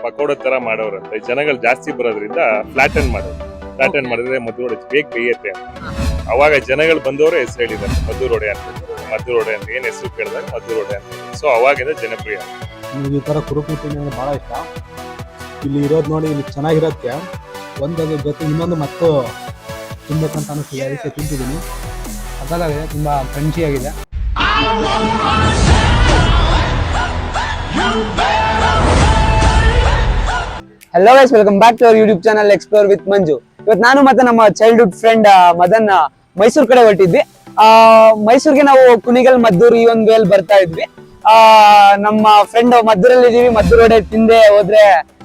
ಪಕೋಡ ತರ ಮಾಡೋರಂತೆ. ಜನಗಳು ಜಾಸ್ತಿ ಬರೋದ್ರಿಂದ ಫ್ಲಾಟನ್ ಮಾಡಿದ್ರೆ ಮದ್ದೂರು ವಡೆ ಬೇಗ ಬೇಯುತ್ತೆ ಅಂತ. ಅವಾಗ ಜನಗಳು ಬಂದವರೇ ಹೆಸರು ಹೇಳಿದ್ದಾರೆ ಮದ್ದೂರು ವಡೆ ಅಂತ ಏನ್ ಹೆಸರು ಕೇಳಿದಾಗ ಮದ್ದೂರು ವಡೆ ಅಂತ. ಸೊ ಅವಾಗಿಂದ ಜನಪ್ರಿಯ. ಈ ತರ ಕುರುಪು ತಿನ್ನೋದು ಬಹಳ ಇಷ್ಟ. ಇಲ್ಲಿ ಇರೋದು ನೋಡಿ, ಇಲ್ಲಿ ಚೆನ್ನಾಗಿರೋದಕ್ಕೆ ಒಂದೊಂದು ಜೊತೆ ಇನ್ನೊಂದು ಮತ್ತು ತಿನ್ಬೇಕಂತ ಅನಿಸ್ತಿದೆ, ಅದಕ್ಕೆ ತಿಂತಿದ್ದೀನಿ. ಸಕ್ಕತ್ತಾಗಿದೆ, ತುಂಬ ಕ್ರಂಚಿ ಆಗಿದೆ. Hello guys, welcome back to our YouTube channel explore with Manju. ಇವತ್ತು ನಾನು ಮತ್ತೆ ನಮ್ಮ ಚೈಲ್ಡ್ಹುಡ್ ಫ್ರೆಂಡ್ ಮದನ್ ಮೈಸೂರು ಕಡೆ ಹೊರಟಿದ್ವಿ. ಮೈಸೂರಿಗೆ ನಾವು ಕುಣಿಗಲ್, ಮದ್ದೂರು ಈ ಒಂದು ವೇಲ್ ಬರ್ತಾ ಇದ್ವಿ. ನಮ್ಮ ಫ್ರೆಂಡ್ ಮದ್ದೂರಲ್ಲಿ ಇದೀವಿ, ಮದ್ದೂರು ವಡೆ ತಿಂದೆ ಹೋದ್ರೆ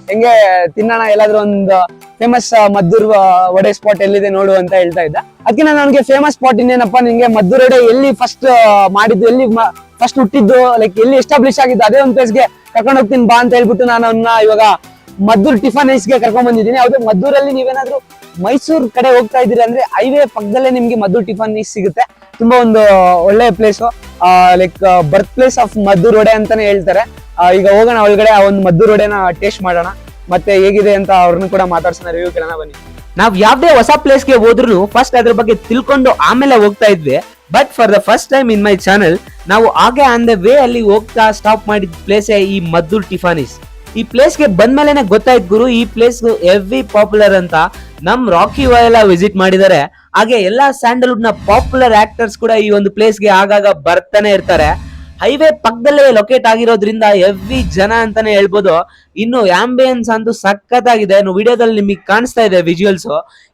ಹೆಂಗೆ ತಿನ್ನೋಣ, ಎಲ್ಲಾದ್ರೂ ಒಂದು ಫೇಮಸ್ ಮದ್ದೂರು ವಡೆ ಸ್ಪಾಟ್ ಎಲ್ಲಿದೆ ನೋಡು ಅಂತ ಹೇಳ್ತಾ ಇದ್ದ. ಅದಕ್ಕೆ ನಾನು ನನಗೆ ಫೇಮಸ್ ಸ್ಪಾಟ್ ಇನ್ನೇನಪ್ಪ, ನಿಂಗೆ ಮದ್ದೂರು ವಡೆ ಎಲ್ಲಿ ಫಸ್ಟ್ ಮಾಡಿದ್ದು, ಎಲ್ಲಿ ಫಸ್ಟ್ ಹುಟ್ಟಿದ್ದು, ಲೈಕ್ ಎಲ್ಲಿ ಎಸ್ಟಾಬ್ಲಿಷ್ ಆಗಿದ್ದು, ಅದೇ ಒಂದು ಪ್ಲೇಸ್ಗೆ ಕರ್ಕೊಂಡು ಹೋಗ್ತೀನಿ ಬಾ ಅಂತ ಹೇಳ್ಬಿಟ್ಟು ನಾನು ಅವನ್ನ ಇವಾಗ ಮದ್ದೂರು ಟಿಫಾನೀಸ್ಗೆ ಕರ್ಕೊಂಡ್ ಬಂದಿದ್ದೀನಿ. ಯಾವ್ದು ಮದ್ದೂರಲ್ಲಿ ನೀವೇನಾದ್ರೂ ಮೈಸೂರು ಕಡೆ ಹೋಗ್ತಾ ಇದ್ದೀರಾ ಅಂದ್ರೆ ಹೈವೇ ಪಕ್ಕದಲ್ಲೇ ನಿಮ್ಗೆ ಮದ್ದೂರು ಟಿಫಾನೀಸ್ ಸಿಗುತ್ತೆ. ತುಂಬಾ ಒಂದು ಒಳ್ಳೆ place, like birth place of Maddur vada ಅಂತಾನೆ ಹೇಳ್ತಾರೆ. ಈಗ ಹೋಗೋಣ ಒಳಗಡೆ, ಆ ಒಂದು ಮದ್ದೂರು ವಡೆನ ಟೇಸ್ಟ್ ಮಾಡೋಣ, ಮತ್ತೆ ಹೇಗಿದೆ ಅಂತ ಅವ್ರನ್ನ ಕೂಡ ಮಾತಾಡ್ಸೋಣ, ರಿವ್ಯೂ ಕೇಳೋಣ ಬನ್ನಿ. ನಾವ್ ಯಾವ್ದೇ ಹೊಸ ಪ್ಲೇಸ್ಗೆ ಹೋದ್ರು ಫಸ್ಟ್ ಅದ್ರ ಬಗ್ಗೆ ತಿಳ್ಕೊಂಡು ಆಮೇಲೆ ಹೋಗ್ತಾ ಇದ್ವಿ. But for the first time in my channel ನಾವು ಹಾಗೆ ಆನ್ ದ ವೇ ಅಲ್ಲಿ ಹೋಗ್ತಾ ಸ್ಟಾಪ್ ಮಾಡಿದ ಪ್ಲೇಸ್ ಈ ಮದ್ದೂರು ಟಿಫಾನೀಸ್. ಈ ಪ್ಲೇಸ್ಗೆ ಬಂದ್ಮೇಲೆನೆ ಗೊತ್ತಾಯ್ತು ಗುರು, ಈ ಪ್ಲೇಸ್ ಹೆವಿ ಪಾಪ್ಯುಲರ್ ಅಂತ. ನಮ್ ರಾಕಿ ಎಲ್ಲ ವಿಸಿಟ್ ಮಾಡಿದ್ದಾರೆ, ಹಾಗೆ ಎಲ್ಲಾ ಸ್ಯಾಂಡಲ್ವುಡ್ ನ ಪಾಪ್ಯುಲರ್ ಆಕ್ಟರ್ಸ್ ಕೂಡ ಈ ಒಂದು ಪ್ಲೇಸ್ಗೆ ಆಗಾಗ ಬರ್ತಾನೆ ಇರ್ತಾರೆ. ಹೈವೇ ಪಕ್ಕದಲ್ಲೇ ಲೊಕೇಟ್ ಆಗಿರೋದ್ರಿಂದ ಹೆವಿ ಜನ ಅಂತಾನೆ ಹೇಳ್ಬೋದು. ಇನ್ನು ಆಂಬಿಯನ್ಸ್ ಅಂತೂ ಸಖತ್ತಾಗಿದೆ, ವಿಡಿಯೋದಲ್ಲಿ ನಿಮಗೆ ಕಾಣಿಸ್ತಾ ಇದೆ ವಿಜುವಲ್ಸ್.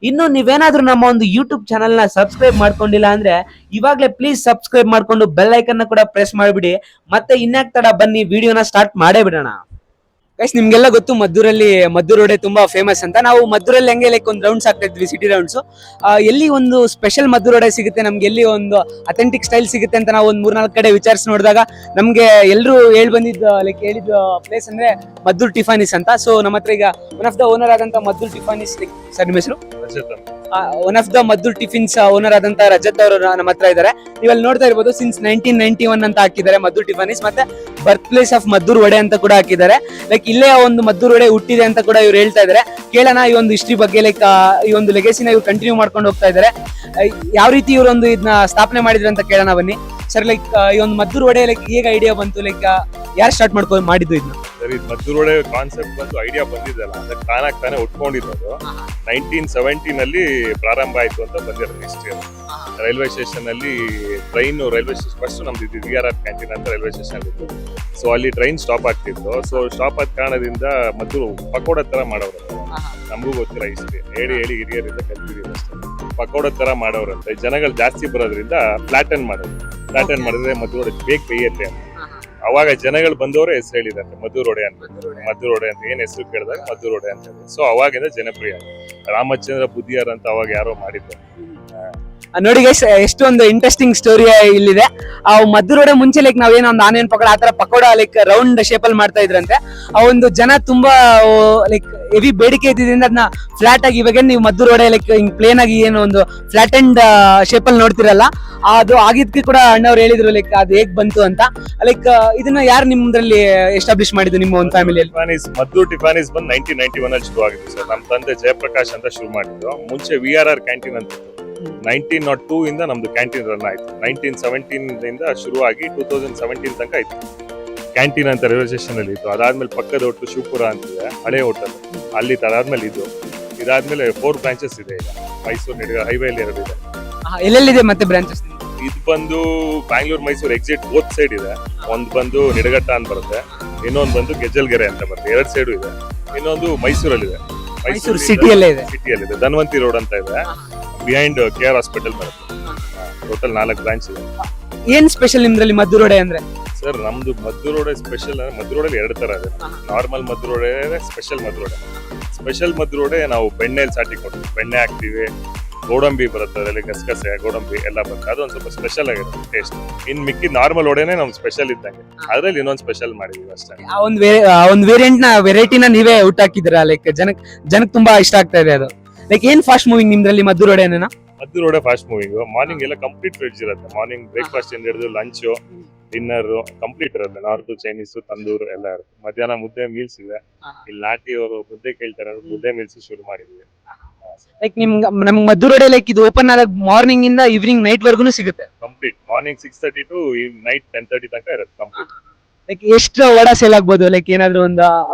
ಇನ್ನು ನೀವೇನಾದ್ರೂ ನಮ್ಮ ಒಂದು ಯೂಟ್ಯೂಬ್ ಚಾನಲ್ ನ ಸಬ್ಸ್ಕ್ರೈಬ್ ಮಾಡ್ಕೊಂಡಿಲ್ಲ ಅಂದ್ರೆ ಇವಾಗ್ಲೇ ಪ್ಲೀಸ್ ಸಬ್ಸ್ಕ್ರೈಬ್ ಮಾಡ್ಕೊಂಡು ಬೆಲ್ ಐಕನ್ ಕೂಡ ಪ್ರೆಸ್ ಮಾಡ್ಬಿಡಿ. ಮತ್ತೆ ಇನ್ಯಾಕ್ ತಡ, ಬನ್ನಿ ವಿಡಿಯೋನ ಸ್ಟಾರ್ಟ್ ಮಾಡೇ ಬಿಡೋಣ. ಗೈಸ್, ನಿಮ್ಗೆಲ್ಲ ಗೊತ್ತು ಮದ್ದೂರಲ್ಲಿ ಮದ್ದೂರು ವಡೆ ತುಂಬಾ ಫೇಮಸ್ ಅಂತ. ನಾವು ಮದ್ದೂರಲ್ಲಿ ಹೆಂಗೆ ಲೈಕ್ ಒಂದು ರೌಂಡ್ಸ್ ಆಗ್ತಾ ಇದ್ವಿ, ಸಿಟಿ ರೌಂಡ್ಸ್. ಎಲ್ಲಿ ಒಂದು ಸ್ಪೆಷಲ್ ಮದ್ದೂರು ವಡೆ ಸಿಗುತ್ತೆ, ನಮ್ಗೆ ಎಲ್ಲಿ ಒಂದು ಅಥೆಂಟಿಕ್ ಸ್ಟೈಲ್ ಸಿಗುತ್ತೆ ಅಂತ ನಾವು ಒಂದು 3-4 ಕಡೆ ವಿಚಾರಿಸಿ ನೋಡಿದಾಗ ನಮ್ಗೆ ಎಲ್ಲರೂ ಹೇಳಿದ ಪ್ಲೇಸ್ ಅಂದ್ರೆ ಮದ್ದೂರು ಟಿಫಾನೀಸ್ ಅಂತ. ಸೊ ನಮ್ಮ ಹತ್ರ ಈಗ ಒನ್ ಆಫ್ ದ ಓನರ್ ಆದಂತ ಮದ್ದೂರು ಟಿಫಾನೀಸ್, ಸರ್ ನಿಮ್ಮ ಹೆಸರು? One of the Maddur tiffins owner ಆದಂತ ರಜತ್ ಅವರು ನಮ್ಮ ಹತ್ರ ಇದ್ದಾರೆ. ನೀವಲ್ಲಿ ನೋಡ್ತಾ ಇರ್ಬೋದು, ಸಿನ್ಸ್ 1991 ಅಂತ ಹಾಕಿದ್ದಾರೆ ಮದ್ದೂರು ಟಿಫಾನೀಸ್, ಮತ್ತೆ birth place of Maddur vada ಅಂತ ಕೂಡ ಹಾಕಿದ್ದಾರೆ. ಲೈಕ್ ಇಲ್ಲೇ ಒಂದು ಮದ್ದೂರು ವಡೆ ಹುಟ್ಟಿದೆ ಅಂತ ಕೂಡ ಇವ್ರು ಹೇಳ್ತಾ ಇದ್ದಾರೆ. ಕೇಳೋಣ ಈ ಒಂದು ಹಿಸ್ಟ್ರಿ ಬಗ್ಗೆ, ಲೈಕ್ ಈ ಒಂದು ಲೆಗಸಿನ ಇವ್ರು ಕಂಟಿನ್ಯೂ ಮಾಡ್ಕೊಂಡು ಹೋಗ್ತಾ ಇದ್ದಾರೆ. ಯಾವ ರೀತಿ ಇವರೊಂದು ಇದನ್ನ ಸ್ಥಾಪನೆ ಮಾಡಿದ್ರು ಅಂತ ಕೇಳೋಣ ಬನ್ನಿ. ಸರ್, ಲೈಕ್ ಈ ಒಂದು ಮದ್ದೂರು ವಡೆ ಲೈಕ್ ಹೇಗೆ ಐಡಿಯಾ ಬಂತು, ಲೈಕ್ ಯಾರು ಸ್ಟಾರ್ಟ್ ಮಾಡಿದ್ದು ಇದನ್ನ? ಸರ್, ಇದು ಮದ್ದೂರು ವಡೆ ಕಾನ್ಸೆಪ್ಟ್ ಬಂತು, ಐಡಿಯಾ ಬಂದಿದ್ದಲ್ಲ, ಅದಕ್ಕೆ ತಾನೇ ಉಟ್ಕೊಂಡಿರೋದು 1970 ಪ್ರಾರಂಭ ಆಯ್ತು ಅಂತ ಬಂದಿರೋದು ಹಿಸ್ಟ್ರಿ. ರೈಲ್ವೆ ಸ್ಟೇಷನ್ ಅಲ್ಲಿ ರೈಲ್ವೆ ಸ್ಟೇಷನ್ ಫಸ್ಟ್ ನಮ್ದು ಇದು VRR ಕ್ಯಾಂಟೀನ್ ಅಂತ ರೈಲ್ವೆ ಸ್ಟೇಷನ್ ಇತ್ತು. ಸೊ ಅಲ್ಲಿ ಟ್ರೈನ್ ಸ್ಟಾಪ್ ಆಗ್ತಿತ್ತು. ಸೊ ಸ್ಟಾಪ್ ಆದ ಕಾರಣದಿಂದ ಮದ್ದೂರು ಪಕೋಡ ತರ ಮಾಡೋರು, ನಮಗೂ ಗೊತ್ತಿಲ್ಲ ಹಿಸ್ಟ್ರಿ, ಹೇಳಿ ಹಿರಿಯರಿಂದ ಕಲ್ತಿದ್ದೀವಿ ಅಷ್ಟೇ. ಪಕೋಡ ತರ ಮಾಡೋರಂತೆ. ಜನಗಳು ಜಾಸ್ತಿ ಬರೋದ್ರಿಂದ ಫ್ಲಾಟನ್ ಮಾಡಿದ್ರೆ ಮದ್ದೂರು ವಡೆ ಬೇಗ ಬೇಯುತ್ತೆ ಅಂತ. ಅವಾಗ ಜನಗಳು ಬಂದವರೇ ಹೆಸರು ಹೇಳಿದ್ದಾರೆ ಮದ್ದೂರು ವಡೆ ಅಂತ ಏನ್ ಹೆಸರು ಕೇಳಿದಾಗ ಮದ್ದೂರು ವಡೆ ಅಂತ. ಸೊ ಅವಾಗಿಂದ ಜನಪ್ರಿಯ. ರಾಮಚಂದ್ರ ಬುದ್ಧಿಯಾರ್ ಅಂತ ಅವಾಗ ಯಾರೋ ಮಾಡಿದ್ರು. ನೋಡಿ ಗೈಸ್, ಎಷ್ಟೊಂದು ಇಂಟ್ರೆಸ್ಟಿಂಗ್ ಸ್ಟೋರಿ ಇಲ್ಲಿದೆ. ಆ ಮದ್ದೂರು ವಡೆ ಮುಂಚೆ ಲೈಕ್ ನಾವೇನೋ ಒಂದು ಆನಿಯನ್ ಪಕೋಡ ಆತರ ಪಕೋಡ ಲೈಕ್ ರೌಂಡ್ ಶೇಪ್ ಅಲ್ಲಿ ಮಾಡ್ತಾ ಇದ್ರಂತೆ. ಆ ಒಂದು ಜನ ತುಂಬಾ ಲೈಕ್ ಹೆವಿ ಬೇಡಿಕೆ ಇದ್ದಿದ್ದರಿಂದ ಅದನ್ನ ಫ್ಲಾಟ್ ಆಗಿ, ಇವಾಗ ನೀವು ಮದ್ದೂರು ವಡೆ ಲೈಕ್ ಹಿಂಗ್ ಪ್ಲೇನ್ ಆಗಿ ಏನು ಒಂದು ಫ್ಲಾಟ್ ಅಂಡ್ ಶೇಪ್ ಅಲ್ಲಿ ನೋಡ್ತಿರಲ್ಲ, ಅದು ಆಗಿದ್ಕೆ ಕೂಡ ಅಣ್ಣವ್ರು ಹೇಳಿದ್ರು ಲೈಕ್ ಅದು ಹೇಗ್ ಬಂತು ಅಂತ. ಲೈಕ್ ಇದನ್ನ ಯಾರು ನಿಮ್ದ್ರಲ್ಲಿ ಎಸ್ಟಾಬ್ಲಿಷ್ ಮಾಡಿದ್ದು ನಿಮ್ಮ ಒಂದು ಫ್ಯಾಮಿಲಿಯಲ್ಲಿ? ಮದ್ದೂರು ಟಿಫಾನೀಸ್ ಬಂದು 1991 ಅಲ್ಲಿ ಶುರು ಆಗಿತ್ತು ಸರ್. ನಮ್ಮ ತಂದೆ ಜಯಪ್ರಕಾಶ್ ಅಂತ ಶುರು ಮಾಡಿದ್ರು. ಮುಂಚೆ VRR ಕ್ಯಾಂಟೀನ್ ಅಂತ 1902 ಇಂದ ನಮ್ದು ಕ್ಯಾಂಟೀನ್ ರನ್ ಆಯ್ತು. 1917 ಇಂದ ಶುರುವಾಗಿ 2017 ತನಕ ಇತ್ತು ಕ್ಯಾಂಟೀನ್ ಅಂತ ರೈಲ್ವೆ ಸ್ಟೇಷನ್ ಅಲ್ಲಿ ಇತ್ತು. ಅದಾದ್ಮೇಲೆ ಪಕ್ಕದ ಹೋಟ್ಲು ಶಿವಪುರ ಅಂತಿದೆ, ಹಳೆ ಹೋಟೆಲ್, ಅಲ್ಲಿ ಅದಾದ್ಮೇಲೆ ಇದಾದ್ಮೇಲೆ 4 ಬ್ರಾಂಚಸ್ ಇದೆ ಈಗ ಮೈಸೂರು ಹೈವೇ ಅಲ್ಲಿ 2 ಇದೆ. ಎಲ್ಲೆಲ್ಲಿದೆ ಮತ್ತೆ ಬ್ರಾಂಚಸ್? ಇದು ಬಂದು Bangalore Mysuru exit both side ಇದೆ. ಒಂದ್ ಬಂದು ನಿಡಘಟ್ಟ ಅಂತ ಬರುತ್ತೆ, ಇನ್ನೊಂದು ಬಂದು ಗೆಜ್ಜಲ್ಗೆರೆ ಅಂತ ಬರುತ್ತೆ, 2 ಸೈಡು ಇದೆ. ಇನ್ನೊಂದು ಮೈಸೂರಲ್ಲಿದೆ, ಮೈಸೂರು ಸಿಟಿಯಲ್ಲೇ ಇದೆ, ಧನ್ವಂತಿ ರೋಡ್ ಅಂತ ಇದೆ, ಬಿಹೈಂಡ್ KR ಹಾಸ್ಪಿಟಲ್ ಬರುತ್ತೆ. ಟೋಟಲ್ 4 ಬ್ರಾಂಚ್ ಇದೆ. ಏನ್ ಸ್ಪೆಷಲ್ ನಿಮ್ದ್ರಲ್ಲಿ ಮದ್ದೂರು ವಡೆ ಅಂದ್ರೆ? ಸರ್, ನಮ್ದು ಮದ್ದೂರು ವಡೆ ಸ್ಪೆಷಲ್. ಮದ್ದೂರು ವಡೆ 2 ತರ ಇದೆ. Normal Maddur vada, special Maddur vada. Special Maddur vada ನಾವು ಬೆಣ್ಣೆಲಿ ಸಾಟಿ ಕೊಡ್ತೀವಿ, ಬೆಣ್ಣೆ ಹಾಕ್ತಿವಿ, ಗೋಡಂಬಿ ಬರುತ್ತೆ, ಅದರಲ್ಲಿ ಗಸಗಸೆ ಗೋಡಂಬಿ ಎಲ್ಲ ಬರುತ್ತೆ. ಅದೊಂದು ಸ್ವಲ್ಪ ಸ್ಪೆಷಲ್ ಆಗಿರುತ್ತೆ ಟೇಸ್ಟ್. ಇನ್ ಮಿಕ್ಕಿ ನಾರ್ಮಲ್ ವಡೆನೇ ನಮ್ ಸ್ಪೆಷಲ್ ಇದ್ದಂಗೆ, ಅದ್ರಲ್ಲಿ ಇನ್ನೊಂದು ಸ್ಪೆಷಲ್ ಮಾಡಿದೀವಿ ಅಷ್ಟೇ. ಒಂದು ವೆರೈಟಿನ ನೀವೇ ಹುಟ್ಟಾಕಿದ್ದೀರಾ, ಲೈಕ್ ಜನಕ್ಕೆ ತುಂಬಾ ಇಷ್ಟ ಆಗ್ತಾ ಇದೆ ಅದು. ಲೈಕ್ ಏನ್ ಫಾಸ್ಟ್ ಮೂವಿಂಗ್ ನಿಮ್ದ್ರಲ್ಲಿ ಮದ್ದೂರು ವಡೆನ? Maddur vada fast moving. Morning ಎಲ್ಲ ಕಂಪ್ಲೀಟ್ ವೆಜ್ ಇರುತ್ತೆ. ಮಾರ್ನಿಂಗ್ ಬ್ರೇಕ್ಫಾಸ್ಟ್ ಇಂದ ಹಿಡಿದು ಲಂಚ್ ಡಿನ್ನರ್ ಕಂಪ್ಲೀಟ್ ಇರುತ್ತೆ. ನಾರ್ತ್, ಚೈನೀಸ್, ತಂದೂರು ಎಲ್ಲ ಇರುತ್ತೆ. ಮಧ್ಯಾಹ್ನ ಮುದ್ದೆ ಮೀಲ್ಸ್ ಇದೆ. ಇಲ್ಲಿ ನಾಟಿ ಅವರು ಮುದ್ದೆ ಕೇಳ್ತಾರೆ, ಮುದ್ದೆ ಮೀಲ್ಸ್ ಶುರು ಮಾಡಿದ್ವಿ. ಲೈಕ್ ನಮ್ಗೆ ಮದ್ದೂರೊಡೆ ಲೈಕ್ ಇದು ಓಪನ್ ಆದಾಗ ಮಾರ್ನಿಂಗ್ ಇಂದ ಈವ್ನಿಂಗ್ ನೈಟ್ ವರ್ಗುನು ಸಿಗುತ್ತೆ. ಕಂಪ್ಲೀಟ್ ಮಾರ್ನಿಂಗ್ 6:30 to ನೈಟ್ 10:30 ತನಕ ಇರುತ್ತೆ ಕಂಪ್ಲೀಟ್. ಲೈಕ್ ಎಷ್ಟು ವಡ ಸೇಲ್ ಆಗ್ಬೋದು? ಲೈಕ್ ಏನಾದ್ರು ಒಂದು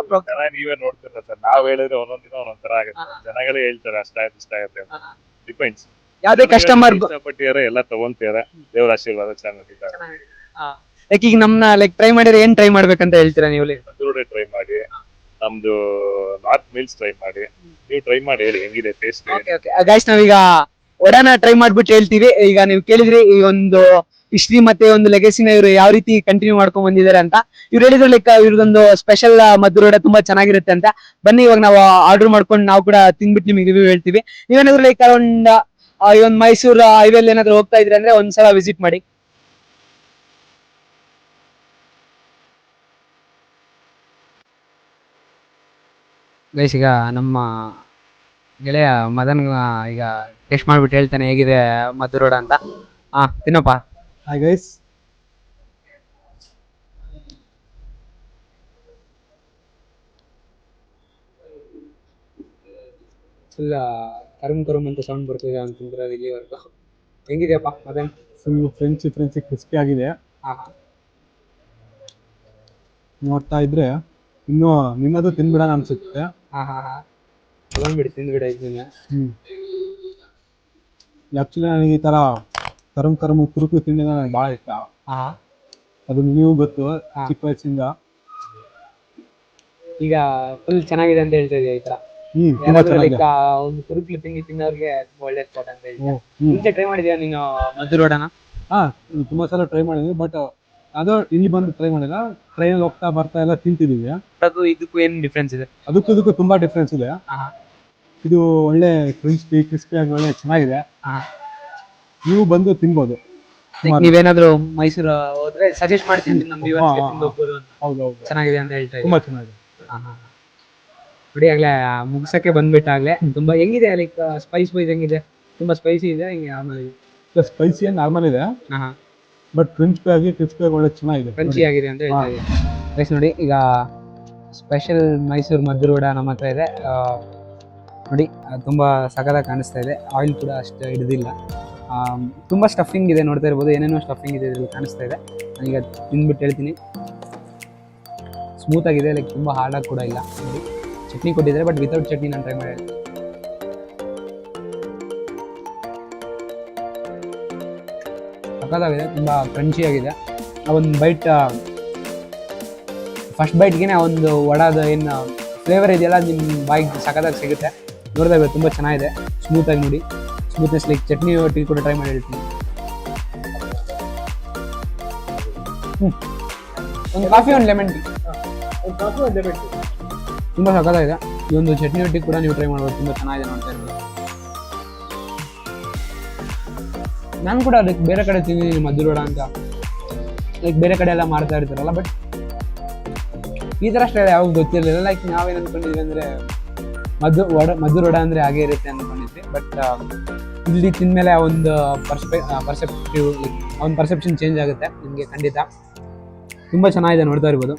ಜನ ನೀವೇ ನೋಡ್ತೀರ ಸರ್, ನಾವ್ ಹೇಳಿದ್ರೆ ಒಂದೊಂದ್ ದಿನ ಒಂದೊಂದ್ ತರ ಆಗುತ್ತೆ. ಜನಗಳೇ ಹೇಳ್ತಾರೆ ಅಷ್ಟಾಗುತ್ತೆ ಇಷ್ಟಾಗುತ್ತೆ ಅಂತ. ಡಿಪೆಂಡ್ಸ್. ಯಾವ್ದೇ ಕಸ್ಟಮರ್ ಇಷ್ಟಪಟ್ಟಿದ್ದಾರೆ, ಎಲ್ಲ ತಗೊಂತಾರೆ. ದೇವರ ಆಶೀರ್ವಾದ ಚೆನ್ನಾಗಿದ್ದಾರೆ. ಲೈಕ್ ಈಗ ನಮ್ನ ಲೈಕ್ ಟ್ರೈ ಮಾಡಿದ್ರೆ ಏನ್ ಟ್ರೈ ಮಾಡ್ಬೇಕಂತ ಹೇಳ್ತೀರಾ ನೀವು? ಮದ್ದೂರೊಡೆ ಟ್ರೈ ಮಾಡಿ, ನಮ್ದು ನಾರ್ತ್ ಮೀಲ್ಸ್ ಟ್ರೈ ಮಾಡಿ. ನೀವು ಟ್ರೈ ಮಾಡಿ ಹೇಳಿ ಹೆಂಗಿದೆ ಟೇಸ್ಟ್. ಗೈಸ್ ನಾವೀಗ ವಡಾನ ಟ್ರೈ ಮಾಡ್ಬಿಟ್ಟು ಹೇಳ್ತೀವಿ. ಈಗ ನೀವು ಕೇಳಿದ್ರಿ ಈ ಒಂದು ಹಿಸ್ಟ್ರಿ ಮತ್ತೆ ಒಂದು ಲೆಗಸಿನ ಇವರು ಯಾವ ರೀತಿ ಕಂಟಿನ್ಯೂ ಮಾಡ್ಕೊಂಡ್ ಬಂದಿದ್ದಾರೆ ಅಂತ. ಇವ್ರು ಹೇಳಿದ್ರು ಲೈಕ್ ಇವ್ರದೊಂದು ಸ್ಪೆಷಲ್ ಮದ್ದೂರು ವಡೆ ತುಂಬಾ ಚೆನ್ನಾಗಿರುತ್ತೆ ಅಂತ. ಬನ್ನಿ ಇವಾಗ ನಾವು ಆರ್ಡರ್ ಮಾಡ್ಕೊಂಡು ನಾವು ಕೂಡ ತಿಂದ್ಬಿಟ್ಟು ನಿಮಗೆ ರಿವ್ಯೂ ಹೇಳ್ತೀವಿ. ನೀವೇನಾದ್ರು ಲೈಕ್ ಅರೌಂಡ್ ಈ ಒಂದು ಮೈಸೂರು ಹೈವೇಲಿ ಏನಾದ್ರು ಹೋಗ್ತಾ ಇದ್ರಿ ಅಂದ್ರೆ ಒಂದ್ಸಲ ವಿಸಿಟ್ ಮಾಡಿ. ಗೈಸ್ ಈಗ ನಮ್ಮ ಗೆಳೆಯ ಮದನ್ ಈಗ ಟೇಸ್ಟ್ ಮಾಡ್ಬಿಟ್ಟು ಹೇಳ್ತಾನೆ ಹೇಗಿದೆ ಮದ್ದೂರು ವಡೆ ಅಂತ. ತಿನ್ನಪ್ಪ. ಹಾಯ್ ಗೈಸ್, ಫುಲ್ ಕರುಮ್ ಅಂತ ಸೌಂಡ್ ಬರ್ತಿದೆ ಅಂತಂದ್ರೆ ಇಲ್ಲಿವರೆಗೂ. ಹೆಂಗಿದೆಯಪ್ಪ ಮದನ್? ಫುಲ್ ಫ್ರೆಂಚಿ ಕ್ರಿಸ್ಪಿ ಆಗಿದೆ. ನೋಡ್ತಾ ಇದ್ರೆ ಇನ್ನೂ ನಿನ್ನದು ತಿನ್ಬಿಡೋಣ ಅನ್ಸುತ್ತೆ. ತಗೊಂಡ್ಬಿಡಿ, ತಿಂದ್ಬಿಡ ಇದನ್ನ. ಆಕ್ಚುಲಿ ನನಗೆ ಈ ತರ ಕರಮ್ ಕುರುಕು ತಿಂಡಿ ನನಗೆ ಭಾಳ ಇಷ್ಟ. ಅದು ನೀವು ಗೊತ್ತು ಚಿಕ್ಕ ವಯಸ್ಸಿಂದ. ಈಗ ಫುಲ್ ಚೆನ್ನಾಗಿದೆ ಅಂತ ಹೇಳ್ತಾ ಇದೀಯ ಈ ತರ. ತುಂಬಾ ಚೆನ್ನಾಗಿದೆ. ಒಂದು ಕುರುಕ್ಲು ತಿನ್ನೋರ್ಗೆ ಒಳ್ಳೆ ಸ್ಪಾಟ್ ಅಂತ ಹೇಳ್ತೀನಿ. ಮುಂಚೆ ಟ್ರೈ ಮಾಡಿದ್ಯಾ ನೀನು ಮದ್ದೂರು ವಡೆನ? ತುಂಬಾ ಸಲ ಟ್ರೈ ಮಾಡಿದ್ವಿ, ಬಟ್ ಅದು ಇಲ್ಲಿ ಬಂದು ಟ್ರೈ ಮಾಡಿಲ್ಲ. ಟ್ರೈನಲ್ಲಿ ಹೋಗ್ತಾ ಬರ್ತಾ ಎಲ್ಲ ತಿಂತಿದೀವಿ. ಅದು ಇದಕ್ಕೂ ಏನ್ ಡಿಫ್ರೆನ್ಸ್ ಇದೆ? ಅದಕ್ಕೂ ತುಂಬಾ ಡಿಫ್ರೆನ್ಸ್ ಇದೆ. ಇದು ಒಳ್ಳೆ ಕ್ರಿಸ್ಪಿ ಆಗಿ ಒಳ್ಳೆ ಚೆನ್ನಾಗಿದೆ. ನೀವು ಬಂದು ತಿನ್ಬೋದು. ನೀವೇನಾದ್ರು ಮೈಸೂರು ಹೋದ್ರೆ ಸಜೆಸ್ಟ್ ಮಾಡ್ತೀನಿ ನಮ್ಮ ವ್ಯೂವರ್ಸ್ಗೆ ತಿಂದು ಹೋಗ್ಬೋದು ಅಂತ. ಹೌದೌದು, ಚೆನ್ನಾಗಿದೆ ಅಂತ ಹೇಳ್ತಾ ಇದ್ದೀನಿ. ತುಂಬಾ ಚೆನ್ನಾಗಿದೆ. ನೋಡಿ ಆಗ್ಲೇ ಮುಗ್ಸಕ್ಕೆ ಬಂದ್ಬಿಟ್ಟಾಗ್ಲೇ ತುಂಬಾ ಹೆಂಗಿದೆ ಲೈಕ್ ಸ್ಪೈಸ್ ವೈಸ್ ಹೆಂಗಿದೆ? ತುಂಬಾ ಸ್ಪೈಸಿ ಇದೆ ಹಿಂಗೆ ಆಮೇಲೆ ಸ್ಪೈಸಿ ಏನು ನಾರ್ಮಲ್ ಇದೆ, ಬಟ್ ಕ್ರಿಸ್ಪಿ ಆಗಿ ಒಳ್ಳೆ ಚೆನ್ನಾಗಿದೆ, ಕ್ರಂಚಿ ಆಗಿದೆ ಅಂತ ಹೇಳ್ತಾ ಇದ್ದೀನಿ. ಗೈಸ್ ನೋಡಿ ಈಗ ಸ್ಪೆಷಲ್ ಮೈಸೂರು ಮದ್ದೂರು ವಡೆ ನಮ್ಮ ಹತ್ರ ಇದೆ. ನೋಡಿ ತುಂಬ ಸಖತ್ತಾಗಿ ಕಾಣಿಸ್ತಾ ಇದೆ. ಆಯಿಲ್ ಕೂಡ ಅಷ್ಟು ಹಿಡಿದಿಲ್ಲ. ತುಂಬ ಸ್ಟಫಿಂಗ್ ಇದೆ, ನೋಡ್ತಾ ಇರ್ಬೋದು ಏನೇನೋ ಸ್ಟಫಿಂಗ್ ಇದೆ ಇದರಲ್ಲಿ ಕಾಣಿಸ್ತಾ ಇದೆ. ನಾನೀಗ ತಿಂದ್ಬಿಟ್ಟು ಹೇಳ್ತೀನಿ. ಸ್ಮೂತ್ ಆಗಿದೆ, ಲೈಕ್ ತುಂಬ ಹಾರ್ಡಾಗಿ ಕೂಡ ಇಲ್ಲ. ನೋಡಿ ಚಟ್ನಿ ಕೊಟ್ಟಿದ್ದಾರೆ, ಬಟ್ ವಿತೌಟ್ ಚಟ್ನಿ ನಾನು ಟ್ರೈ ಮಾಡಿ ಹೇಳ್ತೀನಿ. ಸಖತ್ತಾಗಿದೆ, ತುಂಬ ಕ್ರಂಚಿ ಆಗಿದೆ. ಆ ಒಂದು ಬೈಟ್, ಫಸ್ಟ್ ಬೈಟ್ಗೆ ಆ ಒಂದು ವಡಾದ ಏನು ಫ್ಲೇವರ್ ಇದೆಯಲ್ಲ ನಿಮ್ಮ ಬಾಯಿಗೆ ಸಖತ್ತಾಗಿ ಸಿಗುತ್ತೆ. ನೋಡ್ತಾ ಇರ್ಬೋದು ತುಂಬ ಚೆನ್ನಾಗಿದೆ, ಸ್ಮೂತಾಗಿ. ನೋಡಿ ಸ್ಮೂತ್ನೆಸ್, ಲೈಕ್ ಚಟ್ನಿ ಒಟ್ಟಿಗೆ ಕೂಡ ಟ್ರೈ ಮಾಡಿ ಹೇಳ್ತೀನಿ. ಒಂದು ಕಾಫಿ, ಒಂದು ಲೆಮನ್ ಟೀ. ತುಂಬ ಸಖತ್ತಾಗಿದೆ. ಈ ಒಂದು ಚಟ್ನಿ ಒಟ್ಟಿಗೆ ಕೂಡ ನೀವು ಟ್ರೈ ಮಾಡ್ಬೋದು, ತುಂಬ ಚೆನ್ನಾಗಿದೆ. ನೋಡ್ತಾ ಇರ್ಬೋದು. ನಾನು ಕೂಡ ಲೈಕ್ ಬೇರೆ ಕಡೆ ತಿಂದಿದ್ದೀನಿ ಮದ್ದೂರು ವಡೆ ಅಂತ, ಲೈಕ್ ಬೇರೆ ಕಡೆ ಎಲ್ಲ ಮಾಡ್ತಾ ಇರ್ತಾರಲ್ಲ, ಬಟ್ ಈ ಥರ ಸ್ಟೈಲ್ ಯಾವಾಗ ಗೊತ್ತಿರಲಿಲ್ಲ. ಲೈಕ್ ನಾವೇನು ಅಂದ್ಕೊಂಡಿದ್ವಿ ಅಂದರೆ ಮದ್ದೂರು ವಡೆ ಅಂದರೆ ಹಾಗೆ ಇರುತ್ತೆ ಅಂದ್ಕೊಂಡಿದ್ವಿ. ಬಟ್ ಇಲ್ಲಿ ತಿಂದಮೇಲೆ ಆ ಒಂದು ಪರ್ಸೆಪ್ಟಿವ್ ಒಂದು ಪರ್ಸೆಪ್ಷನ್ ಚೇಂಜ್ ಆಗುತ್ತೆ ನಿಮಗೆ ಖಂಡಿತ. ತುಂಬ ಚೆನ್ನಾಗಿದೆ, ನೋಡ್ತಾ ಇರ್ಬೋದು.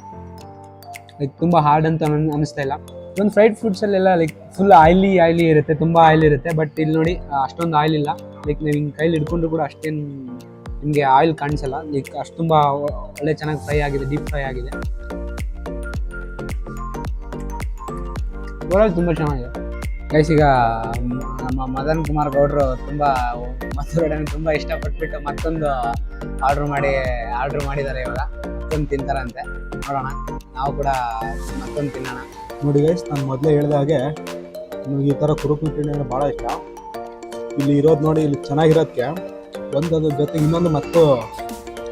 ಲೈಕ್ ತುಂಬ ಹಾರ್ಡ್ ಅಂತ ಅನ್ನಿಸ್ತಾ ಇಲ್ಲ. ಒಂದು ಫ್ರೈಡ್ ಫುಡ್ಸಲ್ಲೆಲ್ಲ ಲೈಕ್ ಫುಲ್ ಆಯ್ಲಿ ಇರುತ್ತೆ, ತುಂಬ ಆಯಿಲ್ ಇರುತ್ತೆ. ಬಟ್ ಇಲ್ಲಿ ನೋಡಿ ಅಷ್ಟೊಂದು ಆಯಿಲ್ ಇಲ್ಲ. ಲೈಕ್ ನೀವು ಹಿಂಗೆ ಕೈಲಿ ಹಿಡ್ಕೊಂಡ್ರು ಕೂಡ ಅಷ್ಟೇನು ನಿಮಗೆ ಆಯಿಲ್ ಕಾಣಿಸಲ್ಲ. ಲೈಕ್ ಅಷ್ಟು ತುಂಬ ಒಳ್ಳೆ ಚೆನ್ನಾಗಿ ಫ್ರೈ ಆಗಿದೆ, ಡೀಪ್ ಫ್ರೈ ಆಗಿದೆ. ಓವರಾಲ್ ತುಂಬ ಚೆನ್ನಾಗಿದೆ. ಗೈಸ್ ಈಗ ನಮ್ಮ ಮದನ್ ಕುಮಾರ್ ಗೌಡ್ರು ತುಂಬ ಮದ್ದೂರು ವಡೆನ ತುಂಬ ಇಷ್ಟಪಟ್ಬಿಟ್ಟು ಮತ್ತೊಂದು ಆರ್ಡ್ರ್ ಮಾಡಿದ್ದಾರೆ. ಇವಾಗ ಮತ್ತೊಂದು ತಿಂತಾರಂತೆ, ನೋಡೋಣ. ನಾವು ಕೂಡ ಮತ್ತೊಂದು ತಿನ್ನೋಣ. ನೋಡಿ ಗೈಸ್, ನಾನು ಮೊದಲೇ ಹೇಳಿದ ಹಾಗೆ ನನಗೆ ಈ ಥರ ಕುರುಕು ತಿಂಡಿ ಅಂದರೆ ಭಾಳ ಇಷ್ಟ. ಇಲ್ಲಿ ಇರೋದು ನೋಡಿ, ಇಲ್ಲಿ ಚೆನ್ನಾಗಿರೋದಕ್ಕೆ ಒಂದೊಂದು ಜೊತೆಗೆ ಇನ್ನೊಂದು ಮತ್ತು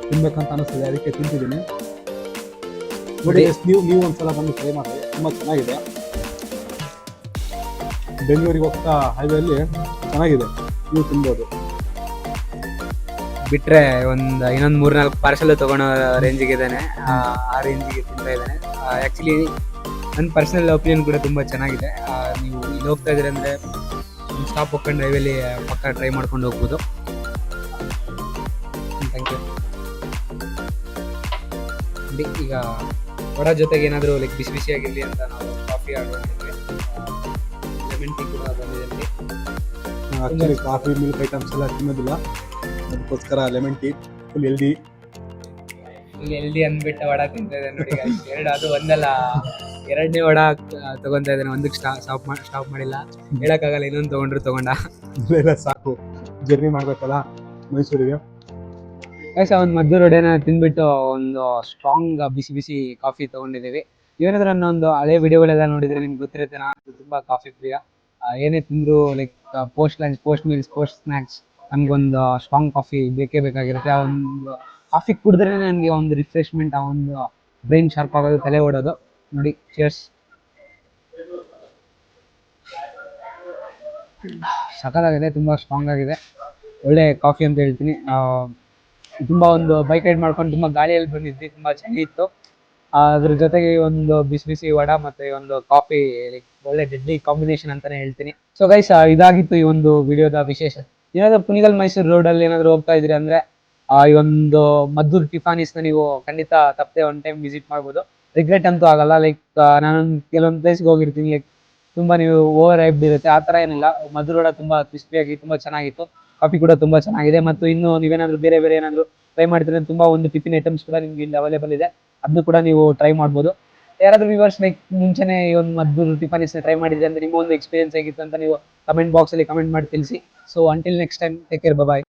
ತಿನ್ಬೇಕಂತ ಅನಿಸ್ತದೆ, ಅದಕ್ಕೆ ತಿಂತಿದ್ದೀನಿ. ನೋಡಿ ನೀವು ಒಂದ್ಸಲ ಬಂದು ಟ್ರೈ ಮಾಡಿ, ತುಂಬ ಚೆನ್ನಾಗಿದೆ. ಬೆಂಗಳೂರಿಗೆ ಹೋಗ್ತಾ ಹೈವೇಲಿ ಚೆನ್ನಾಗಿದೆ, ನೀವು ತಿನ್ಬೋದು. ಬಿಟ್ಟರೆ ಇನ್ನೊಂದು 3-4 ಪಾರ್ಸಲ್ ತೊಗೊಳೋ ರೇಂಜಿಗೆ ಇದ್ದಾನೆ, ಆ ರೇಂಜಿಗೆ ತಿಂತಾ ಇದ್ದಾನೆ. ಆ್ಯಕ್ಚುಲಿ ನನ್ನ ಪರ್ಸನಲ್ ಒಪಿನಿಯನ್ ಕೂಡ ತುಂಬ ಚೆನ್ನಾಗಿದೆ. ನೀವು ಇಲ್ಲಿ ಹೋಗ್ತಾ ಇದ್ದೀರಿ ಅಂದರೆ ಒಂದು ಸ್ಟಾಪ್ ಹೋಗ್ಕೊಂಡು ಹೈವೇಲಿ ಪಕ್ಕ ಟ್ರೈ ಮಾಡ್ಕೊಂಡು ಹೋಗ್ಬೋದು. Thank you. ನೋಡಿ ಈಗ ವಡ ಜೊತೆಗೆ ಏನಾದರೂ ಲೈಕ್ ಬಿಸಿ ಬಿಸಿಯಾಗಿರಲಿ ಅಂತ ನಾವು ಕಾಫಿ ಆರ್ಡರ್ ಮಾಡಿದ್ವಿ. ಲೆಮನ್ ಟೀ ಕೂಡ ಬಂದಿದೆ. ಆಕ್ಚುಲಿ ಕಾಫಿ ಮಿಲ್ಕ್ ಐಟಮ್ಸ್ ಎಲ್ಲ ತಿನ್ನೋದಿಲ್ಲ, ಅದಕ್ಕೋಸ್ಕರ lemon tea full healthy. Healthy ಅಂದ್ಬಿಟ್ಟು ವಡ ತಿಂತಾ ಇದ್ದಾನೆ ನೋಡಿ guys. ಅದು ಒಂದಲ್ಲ ಎರಡನೇ ವಡ ತಗೊಂತಾ ಇದ್ದಾನೆ. ಒಂದಕ್ಕೆ ಸ್ಟಾಪ್ ಮಾಡಿಲ್ಲ, ಹೇಳಕ್ಕಾಗಲ್ಲ, ಇನ್ನೊಂದು ತಗೊಂಡ ಇಲ್ಲೆಲ್ಲ ಸಾಕು, ಜರ್ನಿ ಮಾಡ್ಬೇಕಲ್ಲ ಮೈಸೂರಿಗೆ. ಒಂದು ಮದ್ದೂರು ವಡೆನ ತಿಂದ್ಬಿಟ್ಟು ಒಂದು ಸ್ಟ್ರಾಂಗ್ ಬಿಸಿ ಬಿಸಿ ಕಾಫಿ ತಗೊಂಡಿದ್ದೀವಿ. ಏನಾದ್ರೂ ನನ್ನ ಒಂದು ಹಳೆ ವಿಡಿಯೋಗಳೆಲ್ಲ ನೋಡಿದ್ರೆ ನಿಮ್ಗೆ ಗೊತ್ತಿರುತ್ತೆ, ನಾನು ತುಂಬಾ ಕಾಫಿ ಪ್ರಿಯ. ಏನೇ ತಿಂದ್ರು like post lunch, post meals, post snacks ನನ್ಗೊಂದು ಸ್ಟ್ರಾಂಗ್ ಕಾಫಿ ಬೇಕೇ ಬೇಕಾಗಿರುತ್ತೆ. ಆ ಒಂದು ಕಾಫಿ ಕುಡಿದ್ರೆ ನನಗೆ ಒಂದು ರಿಫ್ರೆಶ್ಮೆಂಟ್, ಆ ಒಂದು ಬ್ರೈನ್ ಶಾರ್ಪ್ ಆಗೋದು, ತಲೆ ಓಡೋದು. ನೋಡಿ, ಚೇರ್ಸ್. ಸಖತ್ತಾಗಿದೆ, ತುಂಬ ಸ್ಟ್ರಾಂಗ್ ಆಗಿದೆ, ಒಳ್ಳೆ ಕಾಫಿ ಅಂತ ಹೇಳ್ತೀನಿ. ತುಂಬ ಒಂದು ಬೈಕ್ ರೈಡ್ ಮಾಡ್ಕೊಂಡು ತುಂಬ ಗಾಳಿಯಲ್ಲಿ ಬಂದಿದ್ವಿ, ತುಂಬ ಚೆನ್ನಾಗಿತ್ತು. ಅದ್ರ ಜೊತೆಗೆ ಒಂದು ಬಿಸಿ ಬಿಸಿ ವಡ ಮತ್ತು ಒಂದು ಕಾಫಿ ಒಳ್ಳೆ ಡೆಡ್ಲಿ ಕಾಂಬಿನೇಷನ್ ಅಂತಲೇ ಹೇಳ್ತೀನಿ. ಸೊ ಗೈಸ್, ಇದಾಗಿತ್ತು ಈ ಒಂದು ವಿಡಿಯೋದ ವಿಶೇಷ. ಏನಾದರೂ ಕುಣಿಗಲ್ ಮೈಸೂರು ರೋಡಲ್ಲಿ ಏನಾದರೂ ಹೋಗ್ತಾ ಇದ್ರಿ ಅಂದರೆ ಈ ಒಂದು ಮದ್ದೂರು ಟಿಫಾನಿಸ್ನ ನೀವು ಖಂಡಿತ ತಪ್ಪದೆ ಒನ್ ಟೈಮ್ ವಿಸಿಟ್ ಮಾಡ್ಬೋದು. ರಿಗ್ರೆಟ್ ಅಂತೂ ಆಗಲ್ಲ. ಲೈಕ್ ನಾನು ಕೆಲವೊಂದು ಪ್ಲೇಸ್ಗೆ ಹೋಗಿರ್ತೀನಿ, ಲೈಕ್ ತುಂಬ ನೀವು ಓವರ್ ಹೈಪ್ಡ್ ಇರುತ್ತೆ, ಆ ಥರ ಏನಿಲ್ಲ. ಮದ್ದೂರು ವಡ ತುಂಬ ಕ್ರಿಸ್ಪಿಯಾಗಿ ತುಂಬ ಚೆನ್ನಾಗಿತ್ತು, ಕಾಫಿ ಕೂಡ ತುಂಬ ಚೆನ್ನಾಗಿದೆ. ಮತ್ತು ಇನ್ನು ನೀವೇನಾದರೂ ಬೇರೆ ಏನಾದರೂ ಟ್ರೈ ಮಾಡ್ತೀರಾ, ತುಂಬ ಒಂದು ಟಿಫಿನ್ ಐಟಮ್ಸ್ ಕೂಡ ನಿಮ್ಗೆ ಇಲ್ಲಿ ಅವೈಲೇಬಲ್ ಇದೆ, ಅದನ್ನು ಕೂಡ ನೀವು ಟ್ರೈ ಮಾಡ್ಬೋದು. ಯಾರಾದರೂ ವ್ಯೂವರ್ಸ್ ಲೈಕ್ ಮುಂಚೆನೇ ಈ ಒಂದು ಮದ್ದೂರು ಟಿಫಾನಿಸ್ನ ಟ್ರೈ ಮಾಡಿದ್ರೆ ಅಂದರೆ ನಿಮ್ಮ ಒಂದು ಎಕ್ಸ್ಪೀರಿಯನ್ಸ್ ಹೇಗಿತ್ತು ಅಂತ ನೀವು ಕಮೆಂಟ್ ಬಾಕ್ಸಲ್ಲಿ ಕಮೆಂಟ್ ಮಾಡಿ ತಿಳಿಸಿ. So until next time, take care, ಬಾಯ್.